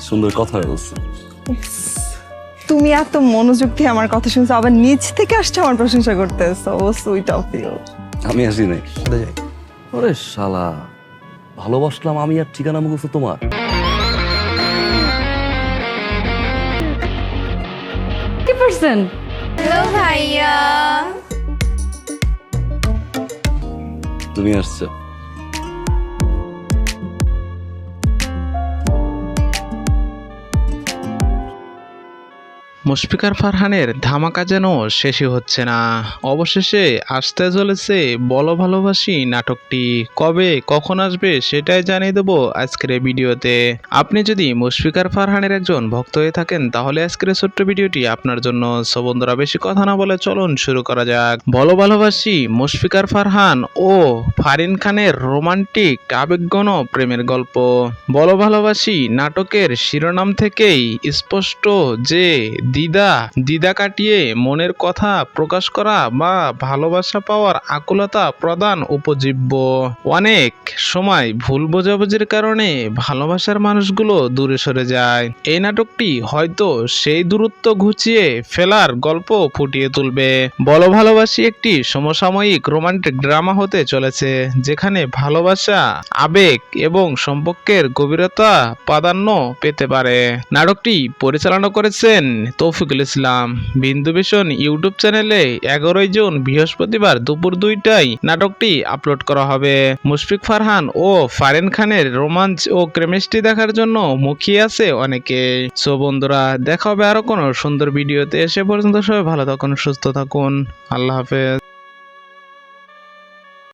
সুন্দর কথা বলছো। তুমি এত মনোযোগ দিয়ে আমার কথা শুনছো, আবার নিচ থেকে আসছে আমার প্রশংসা করতেছো। ও সুইট অফ ইউ। আমি আসি নাই। যাই। ওরে শালা, ভালোবাসলাম আমি আর ঠিকানা মুখস্থ তোমার। হ্যালো ভাইয়া। তুমি আসছো। মুশফিকার ফারহানের ধামাকা যেন শেষই হচ্ছে না। অবশেষে আসতে চলেছে বলো ভালোবাসি নাটকটি। কবে কখন আসবে সেটাই জানিয়ে দেবো আজকের এই ভিডিওতে। আপনি যদি মুশফিকার ফারহানের একজন ভক্ত হয়ে থাকেন তাহলে আজকের এই ছোট্ট ভিডিওটি আপনার জন্য। সো বন্ধুরা, বেশি কথা না বলে চলুন শুরু করা যাক। বলো ভালোবাসি মুশফিকার ফারহান ও ফারিন খানের রোমান্টিক আবেগঘন প্রেমের গল্প। বলো ভালোবাসি নাটকের শিরোনাম থেকেই স্পষ্ট যে দ্বিধা কাটিয়ে মনের কথা প্রকাশ করা বা ভালোবাসা পাওয়ার আকুলতা প্রদান উপজীব্য। অনেক সময় ভুল বোঝাবুঝির কারণে ভালোবাসার মানুষগুলো দূরে সরে যায়। এই নাটকটি হয়তো সেই দূরত্ব ঘুচিয়ে ফেলার গল্প ফুটিয়ে তুলবে। বলো ভালোবাসি একটি সমসাময়িক রোমান্টিক ড্রামা হতে চলেছে, যেখানে ভালোবাসা, আবেগ এবং সম্পর্কের গভীরতা প্রাধান্য পেতে পারে। নাটকটি পরিচালনা করেছেন তৌফিকুল ইসলাম। বিন্দু ভিশন ইউটিউব চ্যানেলে 11 জুন বৃহস্পতিবার দুপুর 2টায় নাটকটি আপলোড করা হবে। মুশফিক ফারহান ও ফারিন খানের রোমাঞ্চ ও কেমিস্ট্রি দেখার জন্য মুখিয়ে আছে অনেকে। সো বন্ধুরা, দেখা হবে আরো কোনো সুন্দর ভিডিওতে। সে পর্যন্ত সবাই ভালো থাকুন, সুস্থ থাকুন। আল্লাহ হাফেজ।